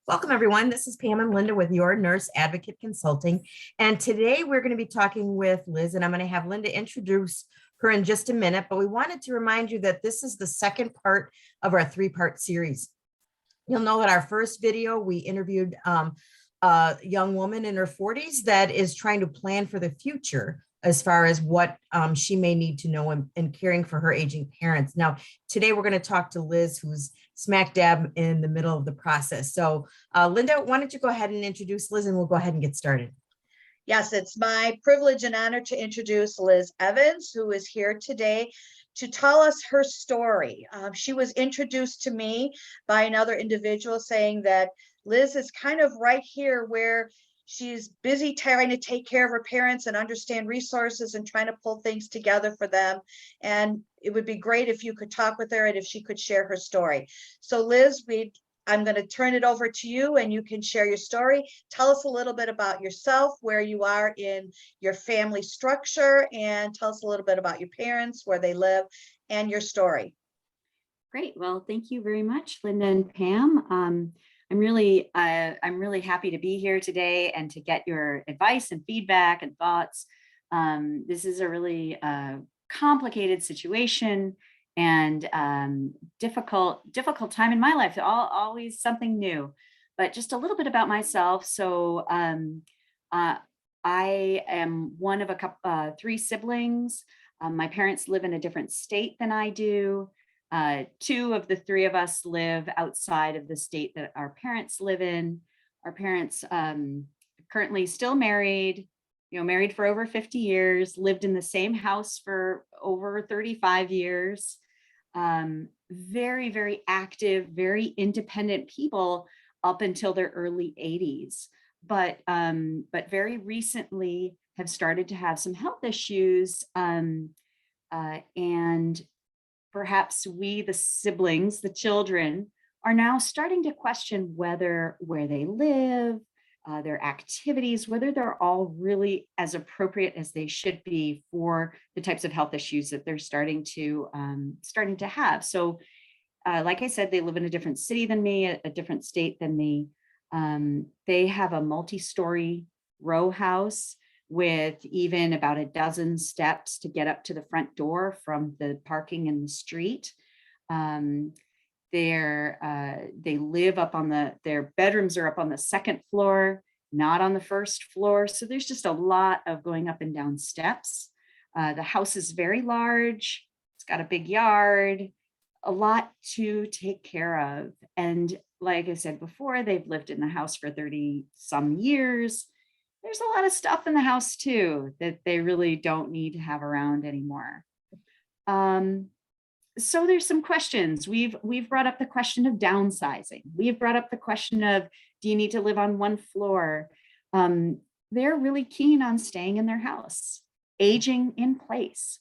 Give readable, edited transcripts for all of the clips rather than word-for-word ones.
Welcome, everyone. This is Pam and Linda with Your Nurse Advocate Consulting. And today we're going to be talking with Liz, and I'm going to have Linda introduce her in just a minute. But we wanted to remind you that this is the second part of our three-part series. You'll know that our first video, we interviewed a young woman in her 40s that is trying to plan for the future as far as what she may need to know in caring for her aging parents. Now, today we're going to talk to Liz, who's smack dab in the middle of the process. So Linda, why don't you go ahead and introduce Liz and we'll go ahead and get started. Yes, it's my privilege and honor to introduce Liz Evans, who is here today to tell us her story. She was introduced to me by another individual saying that Liz is kind of right here where she's busy trying to take care of her parents and understand resources and trying to pull things together for them. And it would be great if you could talk with her and if she could share her story. So Liz, I'm going to turn it over to you and you can share your story. Tell us a little bit about yourself, where you are in your family structure, and tell us a little bit about your parents, where they live, and your story. Great. Well, thank you very much, Linda and Pam. I'm really happy to be here today and to get your advice and feedback and thoughts. This is a really complicated situation and difficult time in my life. Always something new, but just a little bit about myself. So I am one of three siblings. My parents live in a different state than I do. Two of the three of us live outside of the state that our parents live in. Our parents currently still married, married for over 50 years, lived in the same house for over 35 years. Very, very active, very independent people up until their early 80s. But very recently have started to have some health issues. And perhaps we, the siblings, the children, are now starting to question whether where they live, their activities, whether they're all really as appropriate as they should be for the types of health issues that they're starting to have. So, like I said, they live in a different city than me, a different state than me. They have a multi-story row house with even about a dozen steps to get up to the front door from the parking in the street. They live up on their bedrooms are up on the second floor, not on the first floor. So there's just a lot of going up and down steps. The house is very large. It's got a big yard, a lot to take care of. And like I said before, they've lived in the house for 30 some years. There's a lot of stuff in the house too that they really don't need to have around anymore. So there's some questions. We've brought up the question of downsizing. We've brought up the question of, do you need to live on one floor? They're really keen on staying in their house, aging in place.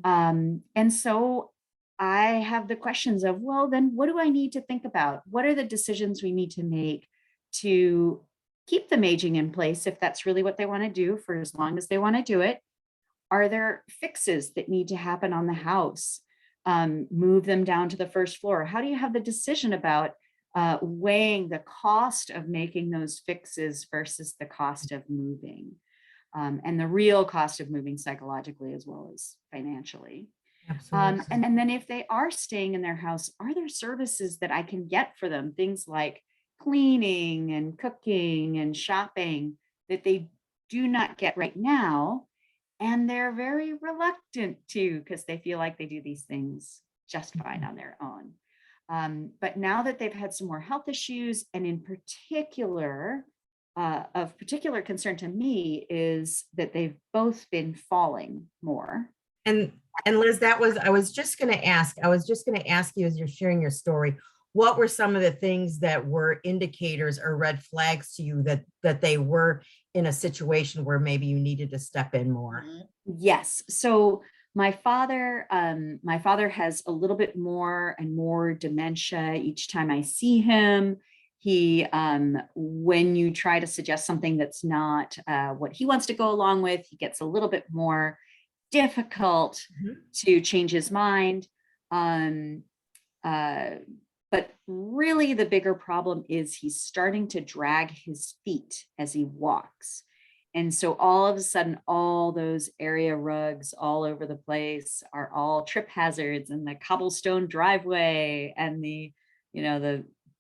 And so I have the questions of, well, then what do I need to think about? What are the decisions we need to make to keep them aging in place if that's really what they want to do for as long as they want to do it? Are there fixes that need to happen on the house? Move them down to the first floor? How do you have the decision about weighing the cost of making those fixes versus the cost of moving, and the real cost of moving psychologically as well as financially? Absolutely. And then if they are staying in their house, are there services that I can get for them? Things like cleaning and cooking and shopping that they do not get right now. And they're very reluctant to, because they feel like they do these things just fine on their own. But now that they've had some more health issues, and in particular, of particular concern to me is that they've both been falling more. And Liz, I was just going to ask you as you're sharing your story, what were some of the things that were indicators or red flags to you that they were in a situation where maybe you needed to step in more? Yes. So my father has a little bit more and more dementia each time I see him. He, when you try to suggest something that's not what he wants to go along with, he gets a little bit more difficult to change his mind. But really the bigger problem is he's starting to drag his feet as he walks. And so all of a sudden, all those area rugs all over the place are all trip hazards, and the cobblestone driveway and the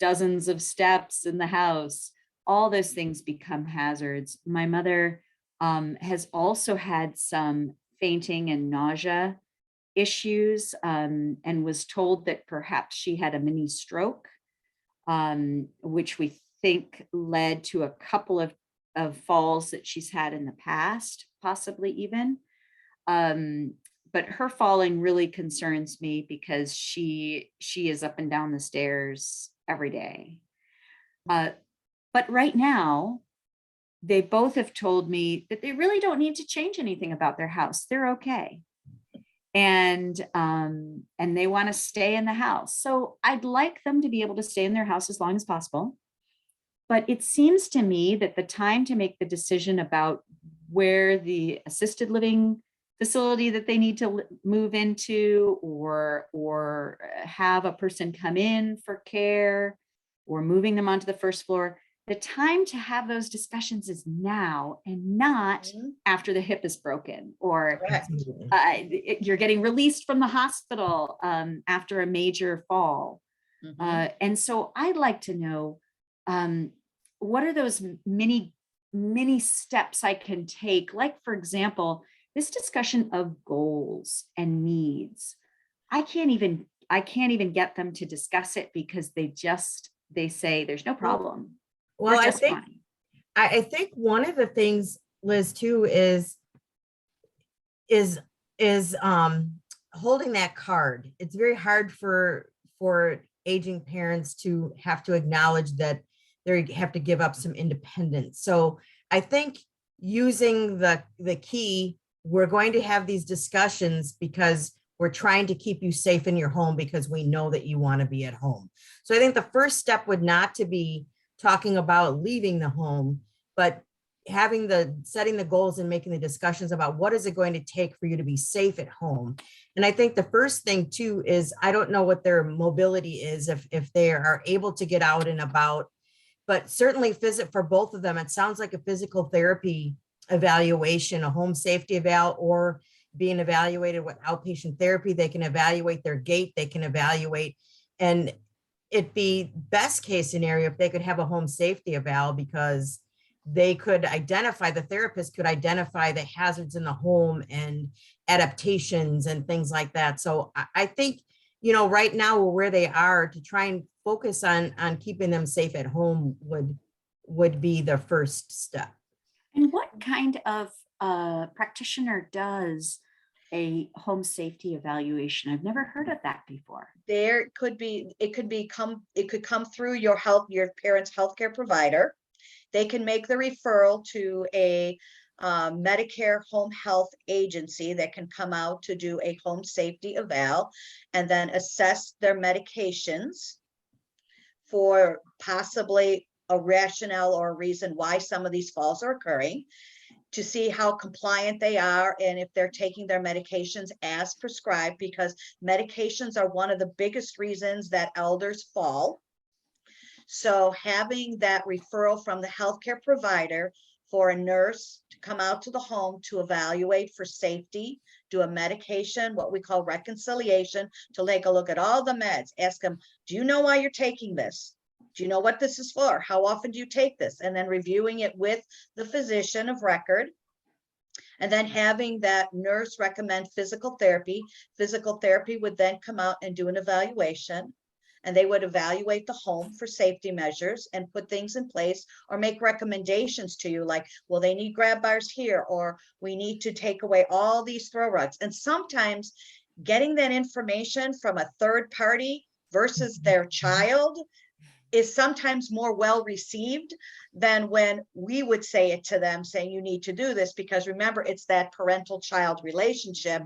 dozens of steps in the house, all those things become hazards. My mother has also had some fainting and nausea issues, and was told that perhaps she had a mini stroke, which we think led to a couple of falls that she's had in the past, possibly even. But her falling really concerns me because she is up and down the stairs every day. But right now, they both have told me that they really don't need to change anything about their house. They're okay. And they want to stay in the house. So I'd like them to be able to stay in their house as long as possible. But it seems to me that the time to make the decision about where the assisted living facility that they need to move into, or have a person come in for care, or moving them onto the first floor, the time to have those discussions is now, and not after the hip is broken, or you're getting released from the hospital after a major fall. And so I'd like to know, what are those many steps I can take? Like, for example, this discussion of goals and needs. I can't even get them to discuss it because they say there's no problem. Well, I think one of the things, Liz, too, is holding that card. It's very hard for aging parents to have to acknowledge that they have to give up some independence. So I think using the key, we're going to have these discussions because we're trying to keep you safe in your home because we know that you want to be at home. So I think the first step would not to be talking about leaving the home, but setting the goals and making the discussions about what is it going to take for you to be safe at home. And I think the first thing too is, I don't know what their mobility is, if they are able to get out and about, but certainly for both of them, it sounds like a physical therapy evaluation, a home safety eval, or being evaluated with outpatient therapy. They can evaluate their gait, they can evaluate, and it'd be best case scenario if they could have a home safety eval, because they could identify, the therapist could identify the hazards in the home and adaptations and things like that. So I think, right now where they are, to try and focus on keeping them safe at home would be the first step. And what kind of practitioner does a home safety evaluation? I've never heard of that before. It could come through your parents' healthcare provider. They can make the referral to a Medicare home health agency that can come out to do a home safety eval and then assess their medications for possibly a rationale or a reason why some of these falls are occurring, to see how compliant they are and if they're taking their medications as prescribed, because medications are one of the biggest reasons that elders fall. So having that referral from the healthcare provider for a nurse to come out to the home to evaluate for safety, do a medication, what we call reconciliation, to take a look at all the meds, ask them, do you know why you're taking this? Do you know what this is for? How often do you take this? And then reviewing it with the physician of record. And then having that nurse recommend physical therapy. Physical therapy would then come out and do an evaluation. And they would evaluate the home for safety measures and put things in place, or make recommendations to you like, well, they need grab bars here, or we need to take away all these throw rugs. And sometimes getting that information from a third party versus their child is sometimes more well received than when we would say it to them, saying you need to do this, because remember, it's that parental child relationship.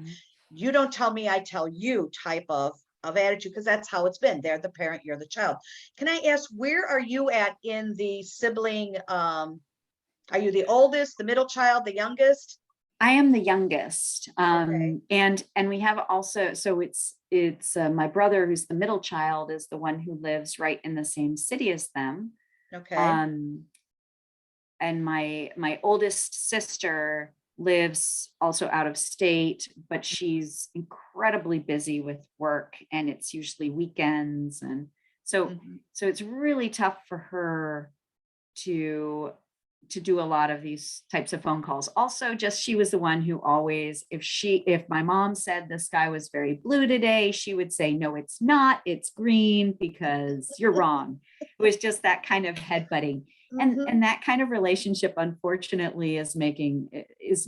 You don't tell me, I tell you type of attitude, because that's how it's been. They're the parent, you're the child. Can I ask, where are you at in the sibling? Are you the oldest, the middle child, the youngest? I am the youngest. Okay. And we have also, so it's my brother, who's the middle child, is the one who lives right in the same city as them. Okay. Um, and my oldest sister lives also out of state, but she's incredibly busy with work, and it's usually weekends. And so Mhm. so it's really tough for her to do a lot of these types of phone calls. Also, just she was the one who always, if my mom said the sky was very blue today, she would say, no, it's not, it's green, because you're wrong. It was just that kind of headbutting. Mhm. And that kind of relationship, unfortunately, is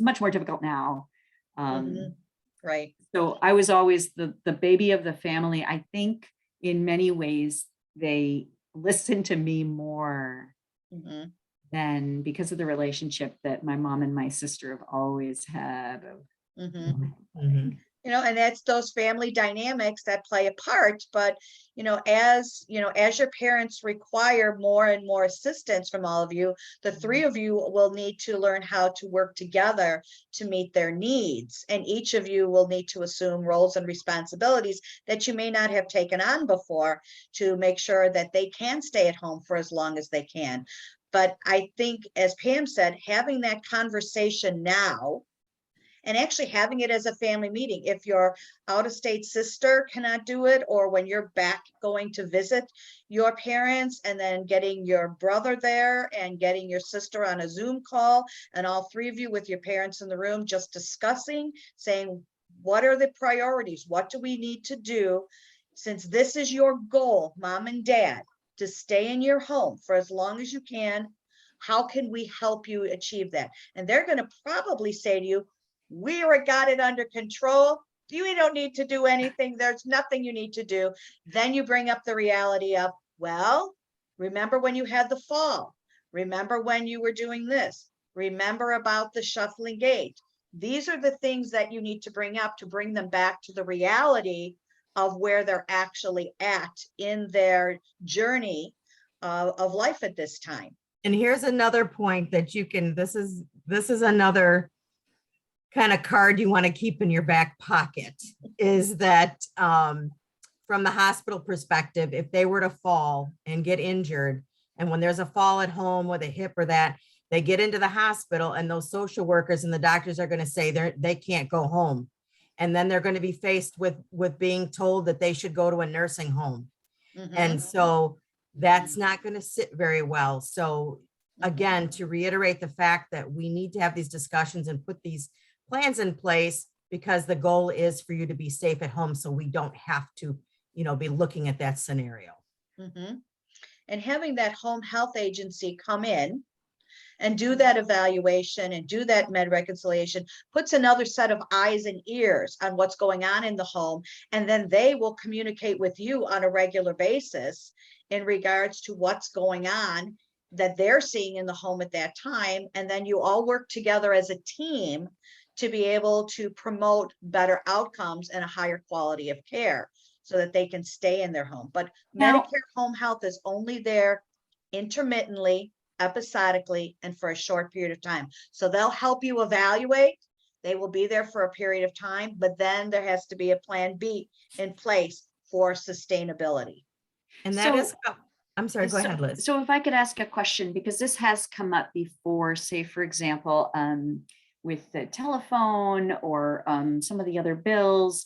much more difficult now. Mhm. Right. So I was always the baby of the family. I think in many ways they listened to me more Mhm. than, because of the relationship that my mom and my sister have always had. Mhm. Mhm. And that's those family dynamics that play a part. But, as your parents require more and more assistance from all of you, the three of you will need to learn how to work together to meet their needs. And each of you will need to assume roles and responsibilities that you may not have taken on before to make sure that they can stay at home for as long as they can. But I think, as Pam said, having that conversation now, and actually having it as a family meeting. If your out of state sister cannot do it, or when you're back going to visit your parents, and then getting your brother there and getting your sister on a Zoom call, and all three of you with your parents in the room, just discussing, saying, what are the priorities? What do we need to do? Since this is your goal, mom and dad, to stay in your home for as long as you can, how can we help you achieve that? And they're going to probably say to you, we got it under control. You don't need to do anything. There's nothing you need to do. Then you bring up the reality of, well, remember when you had the fall? Remember when you were doing this? Remember about the shuffling gate? These are the things that you need to bring up to bring them back to the reality of where they're actually at in their journey of life at this time. And here's another point that you can, this is another kind of card you want to keep in your back pocket, is that from the hospital perspective, if they were to fall and get injured, and when there's a fall at home with a hip or that, they get into the hospital, and those social workers and the doctors are going to say they can't go home. And then they're going to be faced with being told that they should go to a nursing home. And so that's not going to sit very well. So again, to reiterate the fact that we need to have these discussions and put these plans in place, because the goal is for you to be safe at home, so we don't have to, be looking at that scenario. And having that home health agency come in and do that evaluation and do that med reconciliation puts another set of eyes and ears on what's going on in the home. And then they will communicate with you on a regular basis in regards to what's going on that they're seeing in the home at that time. And then you all work together as a team to be able to promote better outcomes and a higher quality of care so that they can stay in their home. But Now, Medicare home health is only there intermittently, episodically, and for a short period of time. So they'll help you evaluate. They will be there for a period of time, but then there has to be a plan B in place for sustainability. And that is, so I'm sorry, go ahead, Liz. So if I could ask a question, because this has come up before, say, for example, with the telephone or some of the other bills,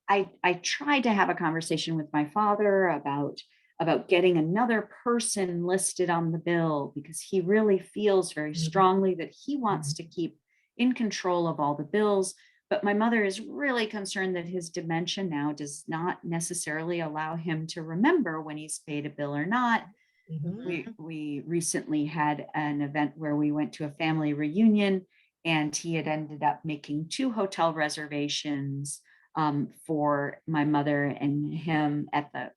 I tried to have a conversation with my father about getting another person listed on the bill, because he really feels very strongly that he wants to keep in control of all the bills. But my mother is really concerned that his dementia now does not necessarily allow him to remember when he's paid a bill or not. We recently had an event where we went to a family reunion, and he had ended up making 2 hotel reservations for my mother and him at the,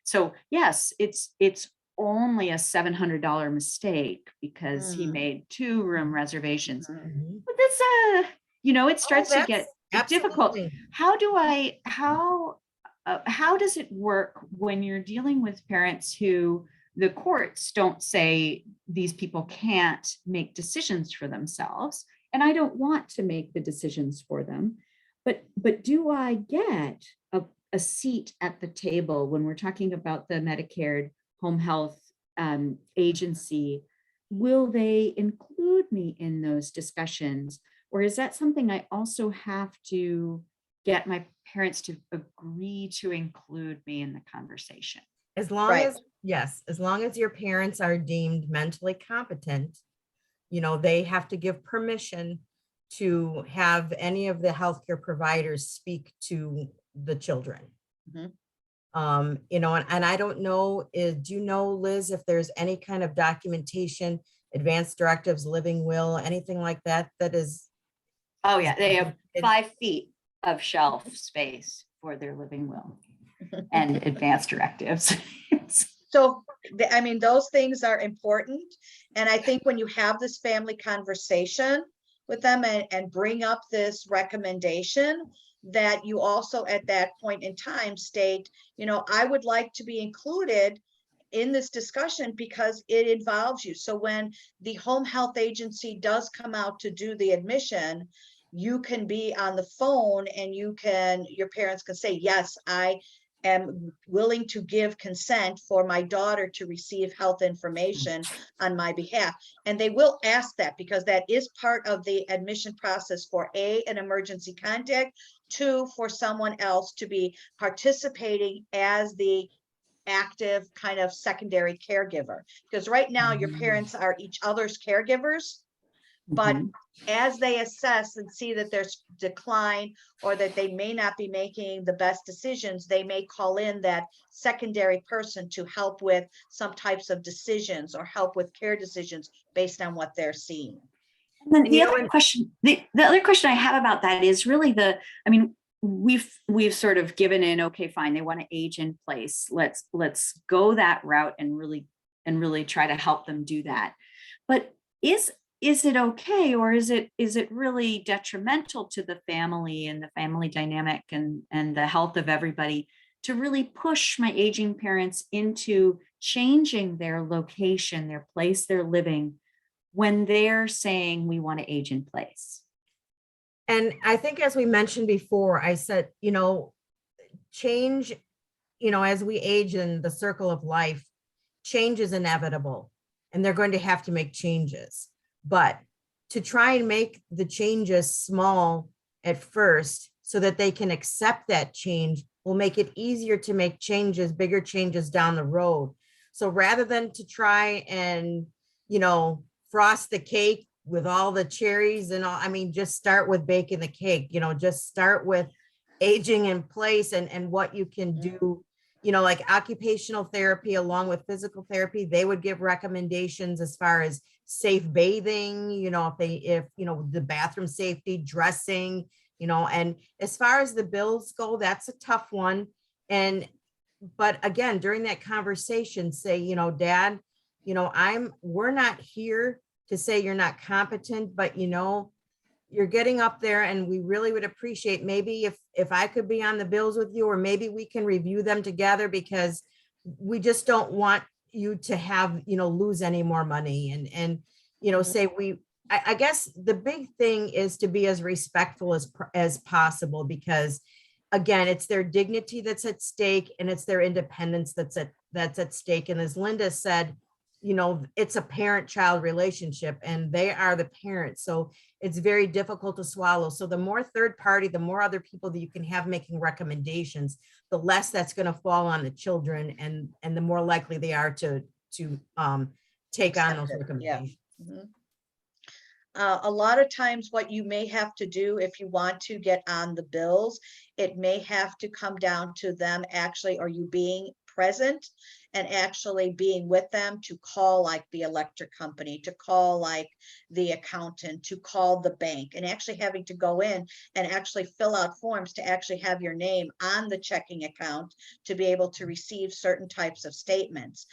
so yes, it's only a $700 mistake because he made 2 room reservations. But that's it starts to get difficult. How does it work when you're dealing with parents who the courts don't say these people can't make decisions for themselves, and I don't want to make the decisions for them. But do I get a seat at the table when we're talking about the Medicare home health agency? Will they include me in those discussions? Or is that something I also have to get my parents to agree to include me in the conversation? As long Right. as, yes, as long as your parents are deemed mentally competent, they have to give permission to have any of the healthcare providers speak to the children. Mhm. And I don't know, do you know, Liz, if there's any kind of documentation, advanced directives, living will, anything like that, that is? Oh yeah, they have it- 5 feet of shelf space for their living will and advanced directives. So, I mean, those things are important. And I think when you have this family conversation with them and bring up this recommendation, that you also at that point in time state, I would like to be included in this discussion because it involves you. So when the home health agency does come out to do the admission, you can be on the phone and your parents can say, yes, I am willing to give consent for my daughter to receive health information on my behalf. And they will ask that because that is part of the admission process for an emergency contact, 2, for someone else to be participating as the active kind of secondary caregiver. Because right now your parents are each other's caregivers, but Mhm. as they assess and see that there's decline or that they may not be making the best decisions, they may call in that secondary person to help with some types of decisions or help with care decisions based on what they're seeing. And then And the other question, the other question I have about that is really I mean, we've sort of given in, okay, fine, they want to age in place. Let's go that route and really try to help them do that. But is it okay, or is it really detrimental to the family and the family dynamic and the health of everybody to really push my aging parents into changing their location, their place they're living, when they're saying we want to age in place? And I think, as we mentioned before, I said, change, as we age in the circle of life, change is inevitable and they're going to have to make changes. But to try and make the changes small at first so that they can accept that change will make it easier to make changes, bigger changes down the road. So rather than to try and, frost the cake with all the cherries and all, I mean, just start with baking the cake, just start with aging in place and what you can do, like occupational therapy along with physical therapy. They would give recommendations as far as safe bathing, if the bathroom safety, dressing, and as far as the bills go, that's a tough one. But again, during that conversation, say, Dad, we're not here to say you're not competent, but you're getting up there and we really would appreciate maybe if I could be on the bills with you, or maybe we can review them together, because we just don't want you to have, lose any more money and say I guess the big thing is to be as respectful as possible, because again, it's their dignity that's at stake and it's their independence that's at stake. And as Linda said, it's a parent-child relationship and they are the parents. So it's very difficult to swallow. So the more third party, the more other people that you can have making recommendations, the less that's going to fall on the children and the more likely they are to take on those Accept it, yeah. recommendations. Mhm. A lot of times what you may have to do if you want to get on the bills, it may have to come down to them actually, or you being present and actually being with them to call like the electric company, to call like the accountant, to call the bank, and actually having to go in and actually fill out forms to actually have your name on the checking account to be able to receive certain types of statements.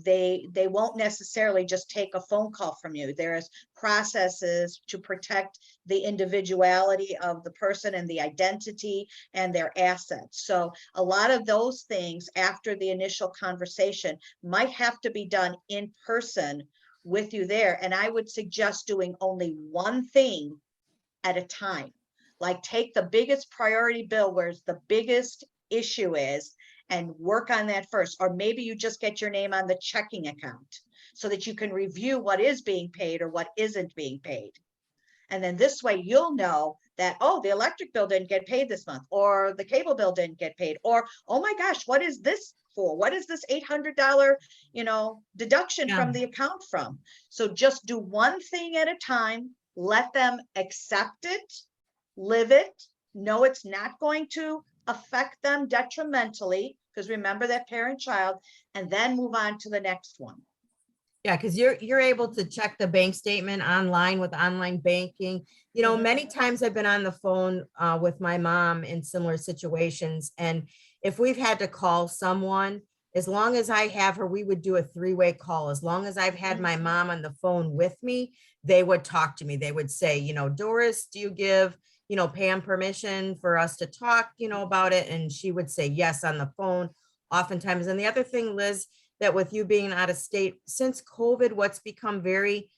They won't necessarily just take a phone call from you. There's processes to protect the individuality of the person and the identity and their assets. So a lot of those things after the initial conversation might have to be done in person with you there. And I would suggest doing only one thing at a time. Like take the biggest priority bill where the biggest issue is and work on that first. Or maybe you just get your name on the checking account so that you can review what is being paid or what isn't being paid. And then this way you'll know that, oh, the electric bill didn't get paid this month, or the cable bill didn't get paid, or, oh my gosh, what is this for? What is this $800, deduction from the account from? So just do one thing at a time, let them accept it, live it, know it's not going to affect them detrimentally, because remember that parent-child, and then move on to the next one. Yeah, because you're able to check the bank statement online with online banking. Many times I've been on the phone with my mom in similar situations. And if we've had to call someone, as long as I have her, we would do a three-way call. As long as I've had my mom on the phone with me, they would talk to me. They would say, Doris, do you give, Pam permission for us to talk, about it? And she would say yes on the phone oftentimes. And the other thing, Liz, that with you being out of state, since COVID, what's become very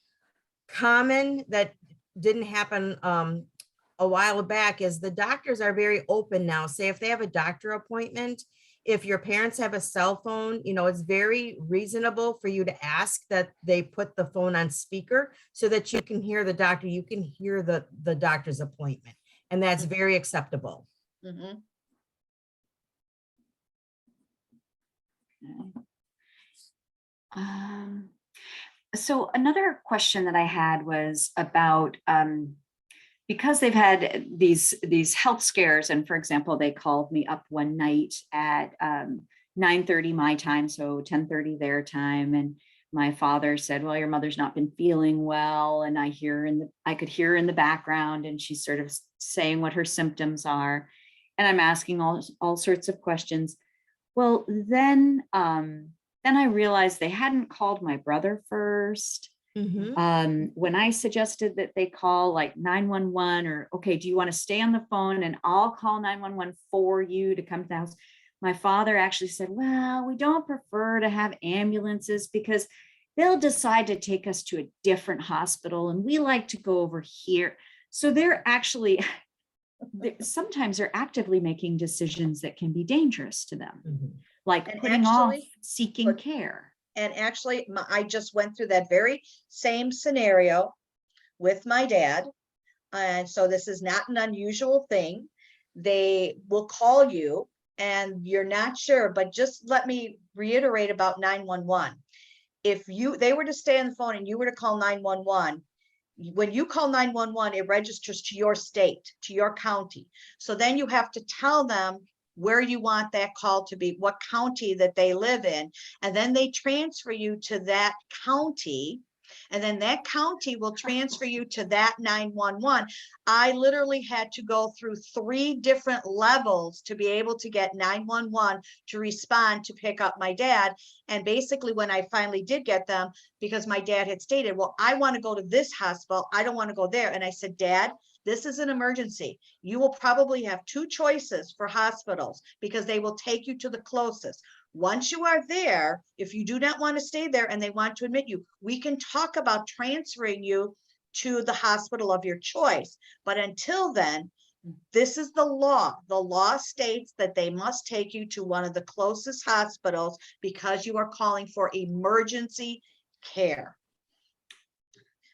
common that didn't happen a while back is the doctors are very open now. Say if they have a doctor appointment, if your parents have a cell phone, it's very reasonable for you to ask that they put the phone on speaker so that you can hear the doctor, you can hear the doctor's appointment. And that's very acceptable. Mm-hmm. So another question that I had was about because they've had these health scares, and for example, they called me up one night at 9:30 my time, so 10:30 their time, and my father said, "Well, your mother's not been feeling well," and I could hear in the background, and she's sort of saying what her symptoms are, and I'm asking all sorts of questions. Well, then I realized they hadn't called my brother first. When I suggested that they call like 911 or, okay, do you want to stay on the phone and I'll call 911 for you to come to the house? My father actually said, well, we don't prefer to have ambulances because they'll decide to take us to a different hospital and we like to go over here. So they're actually, sometimes they're actively making decisions that can be dangerous to them. Like And putting off actually, seeking care. And actually, I just went through that very same scenario with my dad. And so this is not an unusual thing. They will call you and you're not sure, but just let me reiterate about 911. If they were to stay on the phone and you were to call 911, when you call 911, it registers to your state, to your county. So then you have to tell them where you want that call to be, what county that they live in, and then they transfer you to that county, and then that county will transfer you to that 911. I literally had to go through 3 different levels to be able to get 911 to respond to pick up my dad. And basically when I finally did get them, because my dad had stated, well, I want to go to this hospital, I don't want to go there. And I said, Dad, this is an emergency. You will probably have 2 choices for hospitals because they will take you to the closest. Once you are there, if you do not want to stay there and they want to admit you, we can talk about transferring you to the hospital of your choice. But until then, this is the law. The law states that they must take you to one of the closest hospitals because you are calling for emergency care.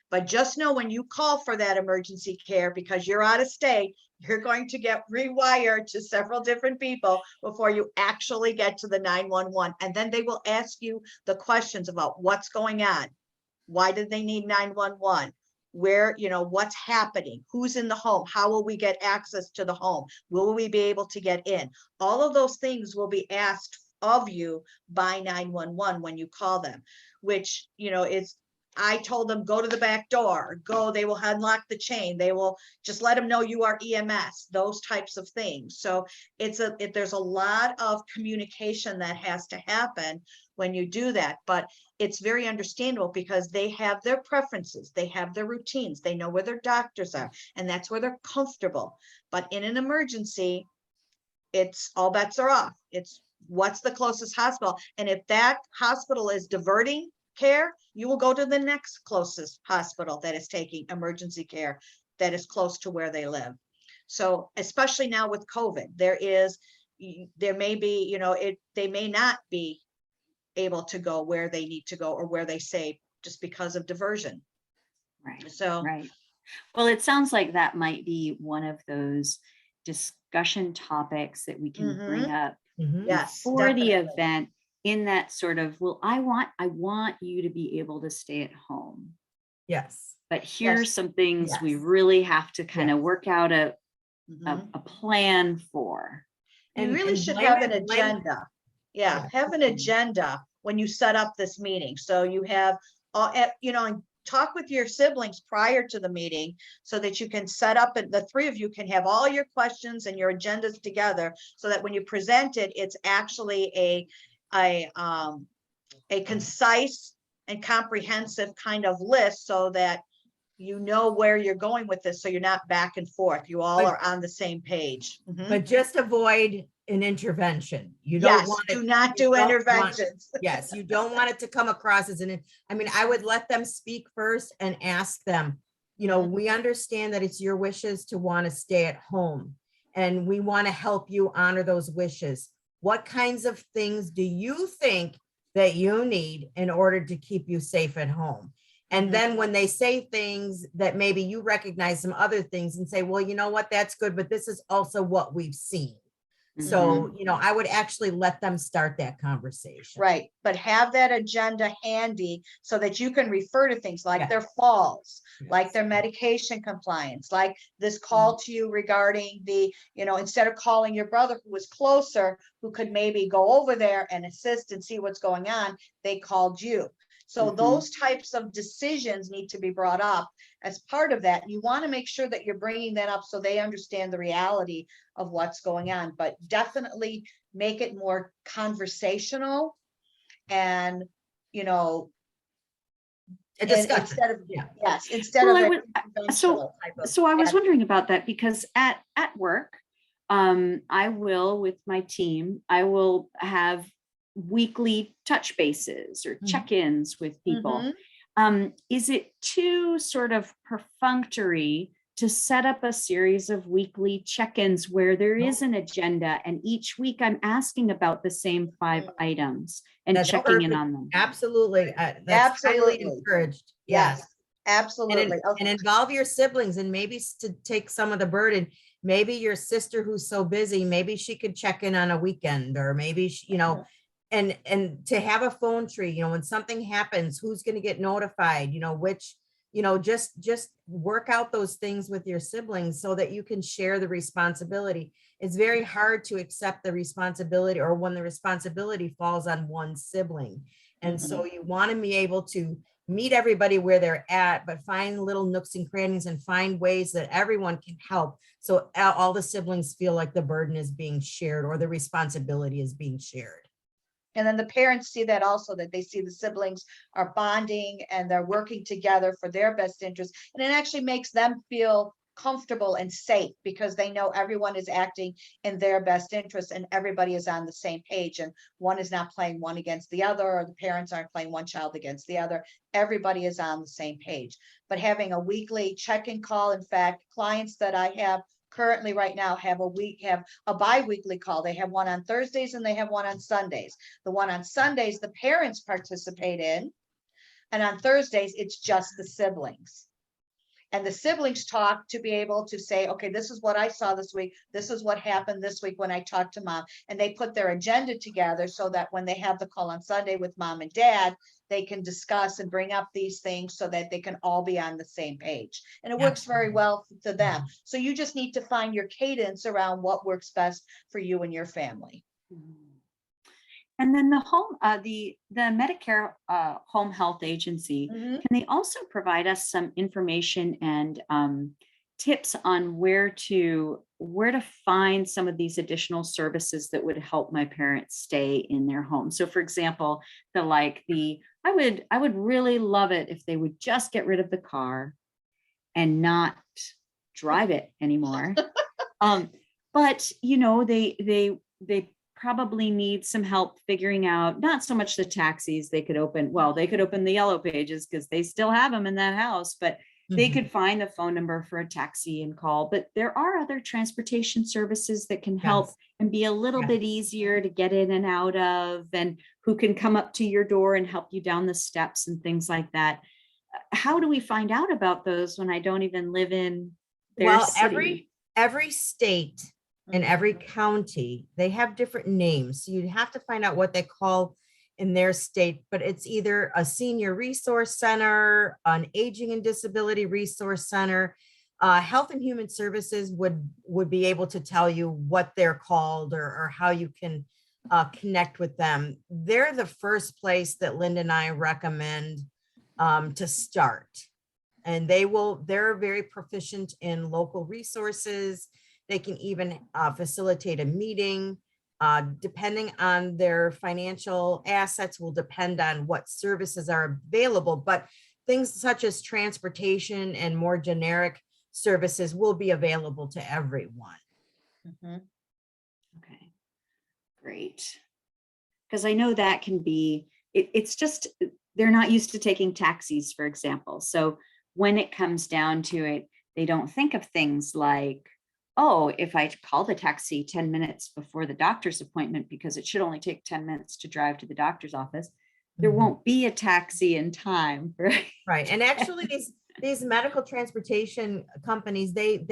But just know when you call for that emergency care, because you're out of state, you're going to get rewired to several different people before you actually get to the 911. And then they will ask you the questions about what's going on. Why did they need 911? Where, what's happening? Who's in the home? How will we get access to the home? Will we be able to get in? All of those things will be asked of you by 911 when you call them, which, I told them, go to the back door, they will unlock the chain. They will just let them know you are EMS, those types of things. So there's a lot of communication that has to happen when you do that, but it's very understandable because they have their preferences, they have their routines, they know where their doctors are, and that's where they're comfortable. But in an emergency, it's all bets are off. It's what's the closest hospital. And if that hospital is diverting care, you will go to the next closest hospital that is taking emergency care that is close to where they live. So especially now with COVID, there may be, they may not be able to go where they need to go or where they say just because of diversion. Right. So, Right. Well, it sounds like that might be one of those discussion topics that we can bring up yes, for the definitely. event, in that sort of, well, I want you to be able to stay at home, Yes. but here's some things we Yes. really have to kind of Yes. work out a Mhm. plan for. You really and should blame have an it- blame- agenda. Yeah, Yeah. have an agenda when you set up this meeting. So you have, and talk with your siblings prior to the meeting so that you can set up, and the three of you can have all your questions and your agendas together so that when you present it, it's actually a concise and comprehensive kind of list so that you know where you're going with this, so you're not back and forth. You all But- are on the same page. Mhm. But just avoid an intervention. You don't Yes, want it. do not you do don't want- interventions. Yes, you don't want it to come across as I mean, I would let them speak first and ask them, Mhm. we understand that it's your wishes to want to stay at home, and we want to help you honor those wishes. What kinds of things do you think that you need in order to keep you safe at home? And Mhm. then when they say things that maybe you recognize some other things and say, well, you know what, that's good, but this is also what we've seen. So, I would actually let them start that conversation. Right, but have that agenda handy so that you can refer to things like Yeah. their falls, like Yes. their medication compliance, like this call to you regarding instead of calling your brother who was closer, who could maybe go over there and assist and see what's going on, they called you. So those types of decisions need to be brought up as part of that. You want to make sure that you're bringing that up so they understand the reality of what's going on, but definitely make it more conversational and, A discussion. instead of, Yeah. yes, instead Well, of I an would- interventional type of. So I was ad- wondering about that because at work, I will, with my team, I will have weekly touch bases or Mhm. check-ins with people. Mhm. Is it too sort of perfunctory to set up a series of weekly check-ins where there is an agenda, and each week I'm asking about the same 5 items and That's checking in perfect. on them? Absolutely. That's highly Absolutely. encouraged. Yes, Yes. absolutely. And involve your siblings, and maybe to take some of the burden. Maybe your sister who's so busy, maybe she could check in on a weekend, or maybe and to have a phone tree, when something happens, who's going to get notified, which, just work out those things with your siblings so that you can share the responsibility. It's very hard to accept the responsibility, or when the responsibility falls on one sibling. And so you want to be able to meet everybody where they're at, but find little nooks and crannies and find ways that everyone can help. So all the siblings feel like the burden is being shared, or the responsibility is being shared. And then the parents see that also, that they see the siblings are bonding and they're working together for their best interest. And it actually makes them feel comfortable and safe because they know everyone is acting in their best interest and everybody is on the same page, and one is not playing one against the other, or the parents aren't playing one child against the other. Everybody is on the same page. But having a weekly check-in call, in fact, clients that I have currently right now have a bi-weekly call. They have one on Thursdays and they have one on Sundays. The one on Sundays, the parents participate in, and on Thursdays, it's just the siblings. And the siblings talk to be able to say, okay, this is what I saw this week. This is what happened this week when I talked to mom. And they put their agenda together so that when they have the call on Sunday with mom and dad, they can discuss and bring up these things so that they can all be on the same page. And it works very well to them. So you just need to find your cadence around what works best for you and your family. And then the Medicare Home Health Agency, Mhm. can they also provide us some information and tips on where to find some of these additional services that would help my parents stay in their home? So, for example, I would really love it if they would just get rid of the car and not drive it anymore. But they probably need some help figuring out, not so much the taxis, they could open, well, they could open the yellow pages because they still have them in that house, but they Mhm. could find the phone number for a taxi and call. But there are other transportation services that can help Yes. and be a little Yeah. bit easier to get in and out of, and who can come up to your door and help you down the steps and things like that. How do we find out about those when I don't even live in their Well, city? every state and Mhm. every county, they have different names. So you'd have to find out what they call in their state, but it's either a senior resource center, an aging and disability resource center. Health and Human Services would be able to tell you what they're called, or how you can connect with them. They're the first place that Linda and I recommend to start. And they're very proficient in local resources. They can even facilitate a meeting. Depending on their financial assets will depend on what services are available, but things such as transportation and more generic services will be available to everyone. Mhm. Okay, great. Because I know that can be, it's just, they're not used to taking taxis, for example. So when it comes down to it, they don't think of things like, oh, if I call the taxi 10 minutes before the doctor's appointment, because it should only take 10 minutes to drive to the doctor's office, there Mhm. won't be a taxi in time, right? Right. And actually these medical transportation companies, they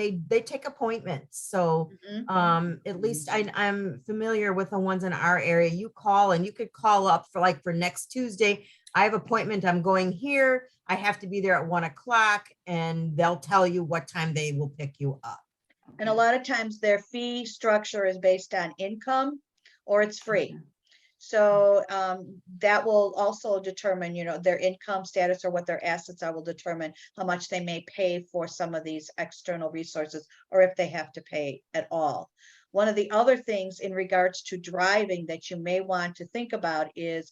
take appointments. So Mhm. at least I'm familiar with the ones in our area. You call and you could call up for next Tuesday. I have appointment. I'm going here. I have to be there at 1 o'clock, and they'll tell you what time they will pick you up. And a lot of times their fee structure is based on income or it's free. So that will also determine, their income status or what their assets are will determine how much they may pay for some of these external resources, or if they have to pay at all. One of the other things in regards to driving that you may want to think about is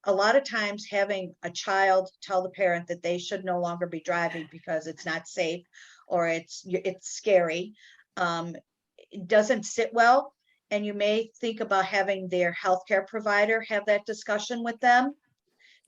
a lot of times having a child tell the parent that they should no longer be driving because it's not safe or it's scary, it doesn't sit well. And you may think about having their healthcare provider have that discussion with them,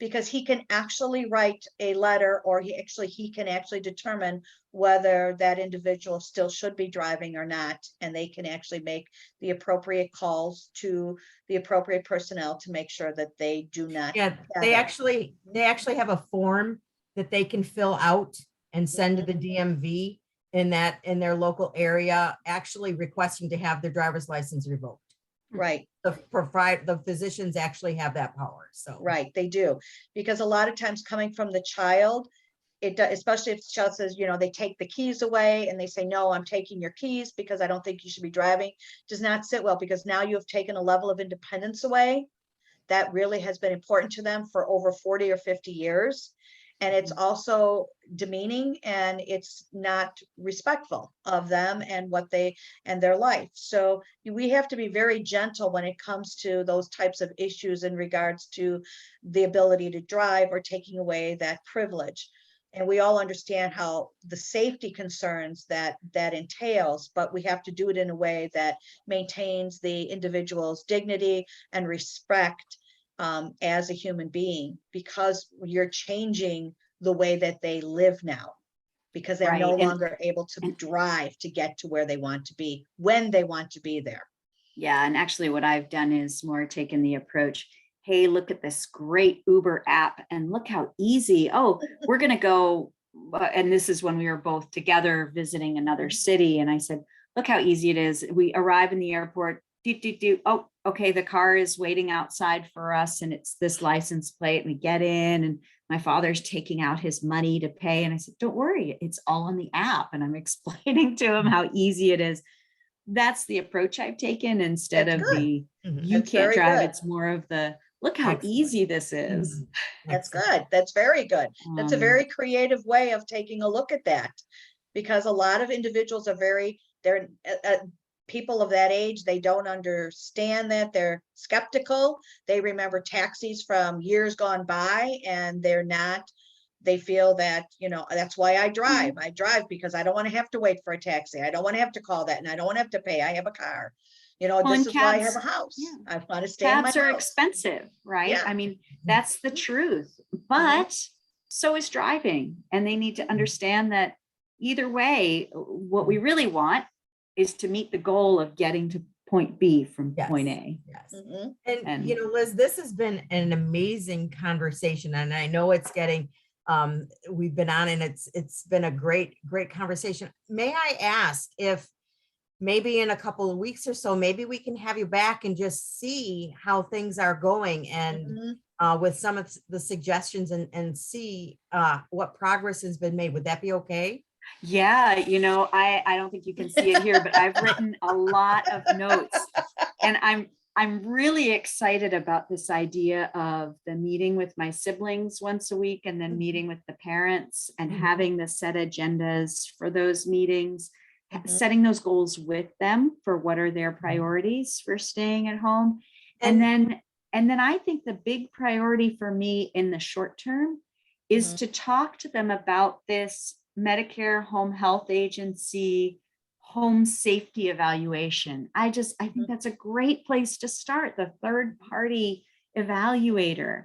because he can actually write a letter, or he can actually determine whether that individual still should be driving or not, and they can actually make the appropriate calls to the appropriate personnel to make sure that they do not Yeah, they tether. actually have a form that they can fill out and send to the DMV in their local area, actually requesting to have their driver's license revoked. Right. The physicians actually have that power. So Right, they do, because a lot of times coming from the child, especially if the child says, they take the keys away and they say, no, I'm taking your keys because I don't think you should be driving, does not sit well, because now you have taken a level of independence away that really has been important to them for over 40 or 50 years. And it's also demeaning, and it's not respectful of them and their life. So we have to be very gentle when it comes to those types of issues in regards to the ability to drive or taking away that privilege. And we all understand how the safety concerns that entails, but we have to do it in a way that maintains the individual's dignity and respect as a human being, because you're changing the way that they live now, because they're no Right. longer able to drive to get to where they want to be when they want to be there. Yeah, and actually what I've done is more taken the approach, hey, look at this great Uber app and look how easy. Oh, we're going to go. And this is when we were both together visiting another city. And I said, look how easy it is. We arrive in the airport. Oh, okay, the car is waiting outside for us, and it's this license plate. And we get in, and my father's taking out his money to pay. And I said, don't worry, it's all on the app. And I'm explaining to him how easy it is. That's the approach I've taken instead That's of good. the Mhm. you That's can't very drive. good. It's more of the look how Excellent. easy this is. Mhm. That's Excellent. good. That's very good. That's a Um, very creative way of taking a look at that, because a lot of individuals are they're people of that age, they don't understand that, they're skeptical. They remember taxis from years gone by, and they feel that, that's why I drive. I drive because I don't want to have to wait for a taxi. I don't want to have to call that, and I don't want to have to pay. I have a car. Well, this and is why I have cabs- a house. yeah. I want to stay in my Cabs are house. expensive, right? Yeah. I mean, that's the truth, but so is driving. And they need to understand that either way, what we really want is to meet the goal of getting to point B from Yes. point A. Yes. Mhm. And you know, Liz, this has been an amazing conversation, and I know it's getting we've been on and it's been a great conversation. May I ask if maybe in a couple of weeks or so, maybe we can have you back and just see how things are going, and Mhm. with some of the suggestions, and see what progress has been made. Would that be okay? Yeah, I don't think you can see it here, but I've written a lot of notes, and I'm really excited about this idea of the meeting with my siblings once a week, and then meeting with the parents, and Mhm. having the set agendas for those meetings, Mhm. setting those goals with them for what are their priorities for staying at home. And- And then I think the big priority for me in the short term is Mhm. to talk to them about this Medicare Home Health Agency home safety evaluation. I think that's a great place to start, the third party evaluator.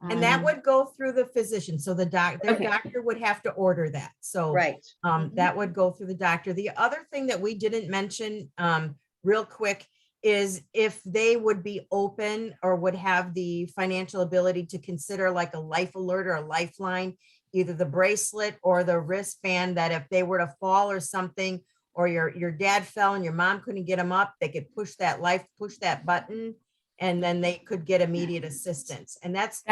And that would go through the physician. So their Okay. doctor would have to order that. So Right. Mhm. that would go through the doctor. The other thing that we didn't mention real quick is if they would be open or would have the financial ability to consider like a life alert or a lifeline, either the bracelet or the wristband, that if they were to fall or something, or your dad fell and your mom couldn't get him up, they could push that button, and then they could get immediate assistance. And that's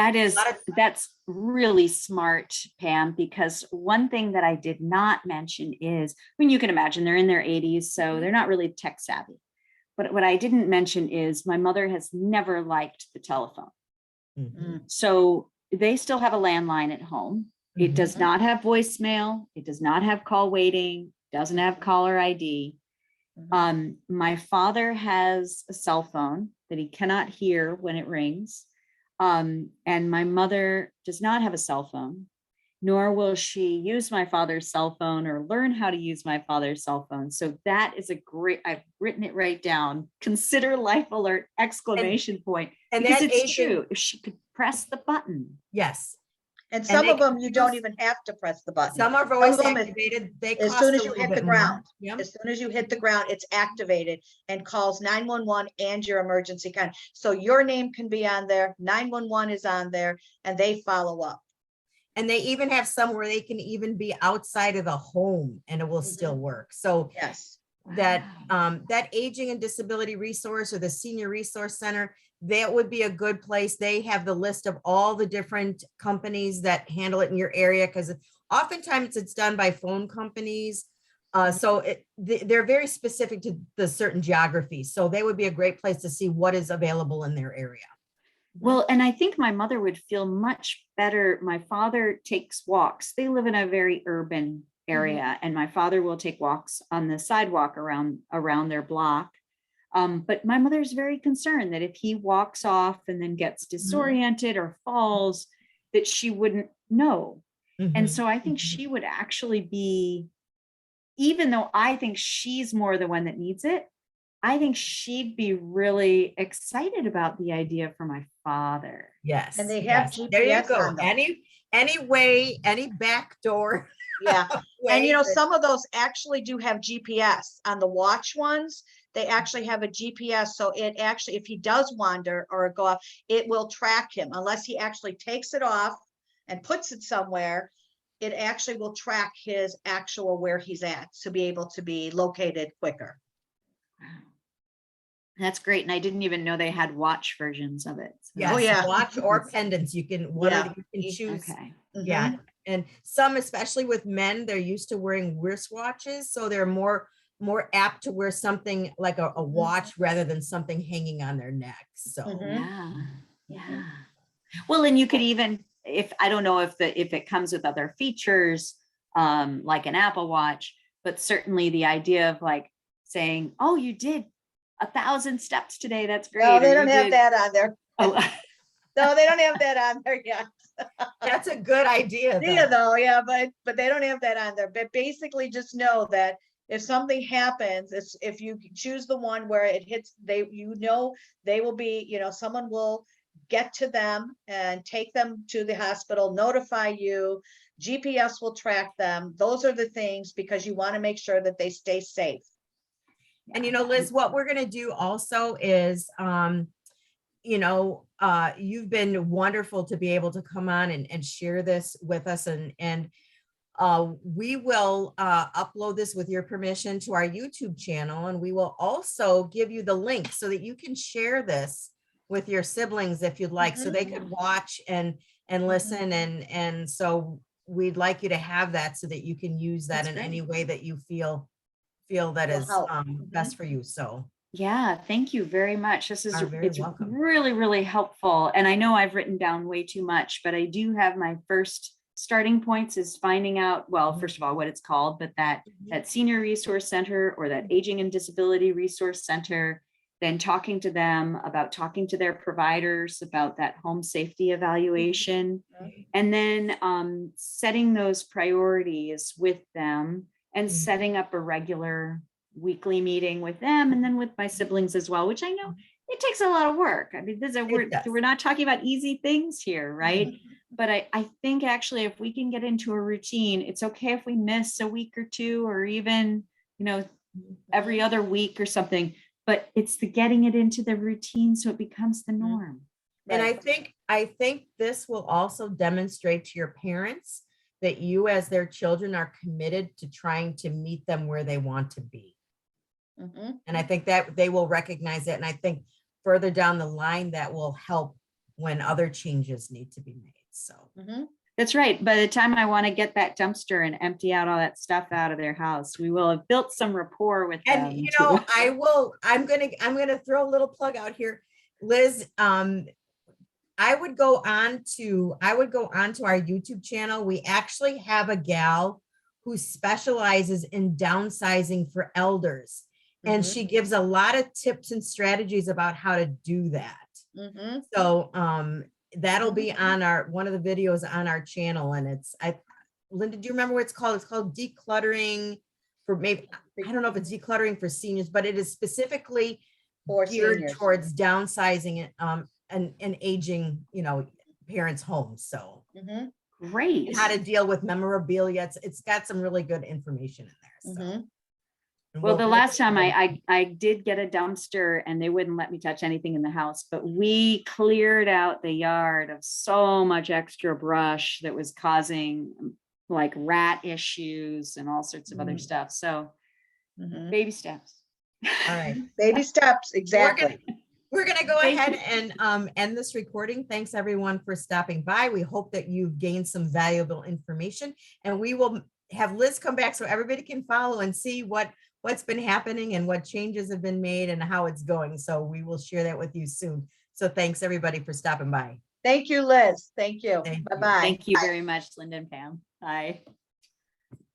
that's really smart, Pam, because one thing that I did not mention is, I mean, you can imagine they're in their 80s, so they're not really tech savvy. But what I didn't mention is my mother has never liked the telephone. Mhm. So they still have a landline at home. It does Mhm. not have voicemail. It does not have call waiting, doesn't have caller ID. My father has a cell phone that he cannot hear when it rings. And my mother does not have a cell phone, nor will she use my father's cell phone or learn how to use my father's cell phone. So that is I've written it right down. Consider life alert, exclamation point, and because that it's aging- true. If she could press the button. Yes. And some they of them, can you don't use- even have to press the button. Some are voice of them is- activated. They As cost soon a as you little hit the bit more. ground, Yep. as soon as you hit the ground, it's activated and calls 911 and your emergency kind. So your name can be on there, 911 is on there, and they follow up. And they even have some where they can even be outside of the home and it will still work. So Yes. that aging and disability resource, or the senior resource center, that would be a good place. They have the list of all the different companies that handle it in your area, because oftentimes it's done by phone companies. So they're very specific to the certain geographies. So they would be a great place to see what is available in their area. Well, and I think my mother would feel much better. My father takes walks. They live in a very urban area, and my father will take walks on the sidewalk around their block. But my mother's very concerned that if he walks off and then gets disoriented or falls, that she wouldn't know. And so I think she would actually be, even though I think she's more the one that needs it, I think she'd be really excited about the idea for my father. Yes. And they have yes. There you GPS go. on them. Any way, any back door. Yeah. And way that- some of those actually do have GPS on the watch ones. They actually have a GPS. So it actually, if he does wander or go off, it will track him unless he actually takes it off and puts it somewhere. It actually will track his actual where he's at to be able to be located quicker. That's great. And I didn't even know they had watch versions of it. So- Yes, Oh, yeah. watch or pendants. You can you can choose. Okay. Yeah. And some, especially with men, they're used to wearing wristwatches, so they're more apt to wear something like a watch rather than something hanging on their neck. So Yeah. Yeah. Well, and you could even, if I don't know if it comes with other features, like an Apple Watch, but certainly the idea of like saying, "Oh, you did 1,000 steps today. That's great." No, they or don't "You have did-" that on there. Oh, No, they don't have that on there yet. that's a good idea. Yeah, though, yeah, but they don't have that on there. But basically just know that if something happens, if you choose the one where it hits, they will be, someone will get to them and take them to the hospital, notify you, GPS will track them. Those are the things, because you want to make sure that they stay safe. And Liz, what we're going to do also is, you've been wonderful to be able to come on and share this with us, and we will upload this with your permission to our YouTube channel, and we will also give you the link so that you can share this with your siblings if you'd like, so they could watch and listen, and so we'd like you to have that so that you can use that in any way that you feel that is best for you. So yeah, thank you very much. This is it's welcome. Really, really helpful. And I know I've written down way too much, but I do have my first starting points is finding out, well, first of all, what it's called, but that senior resource center or that aging and disability resource center, then talking to them about talking to their providers about that home safety evaluation, and then setting those priorities with them and setting up a regular weekly meeting with them, and then with my siblings as well, which I know it takes a lot of work. I mean, we're not talking about easy things here, right? But I think actually if we can get into a routine, it's okay if we miss a week or two, or even, every other week or something, but it's the getting it into the routine so it becomes the norm. And I think this will also demonstrate to your parents that you as their children are committed to trying to meet them where they want to be. And I think that they will recognize it. And I think further down the line, that will help when other changes need to be made. So that's right. By the time I want to get that dumpster and empty out all that stuff out of their house, we will have built some rapport with them. And I'm gonna throw a little plug out here, Liz. I would go on to our YouTube channel. We actually have a gal who specializes in downsizing for elders. And she gives a lot of tips and strategies about how to do that. So that'll be on one of the videos on our channel. And Linda, do you remember what it's called? It's called decluttering for, maybe, I don't know if it's decluttering for seniors, but it is specifically geared towards downsizing and aging, parents' homes. So great. How to deal with memorabilia. It's got some really good information in there. So. Well, the last time I did get a dumpster and they wouldn't let me touch anything in the house, but we cleared out the yard of so much extra brush that was causing like rat issues and all sorts of other stuff. So baby steps. All right. Baby steps. Exactly. We're going to go ahead and end this recording. Thanks everyone for stopping by. We hope that you've gained some valuable information, and we will have Liz come back so everybody can follow and see what's been happening and what changes have been made and how it's going. So we will share that with you soon. So thanks everybody for stopping by. Thank you, Liz. Thank you. Bye-bye. Thank you very much, Linda and Pam. Bye.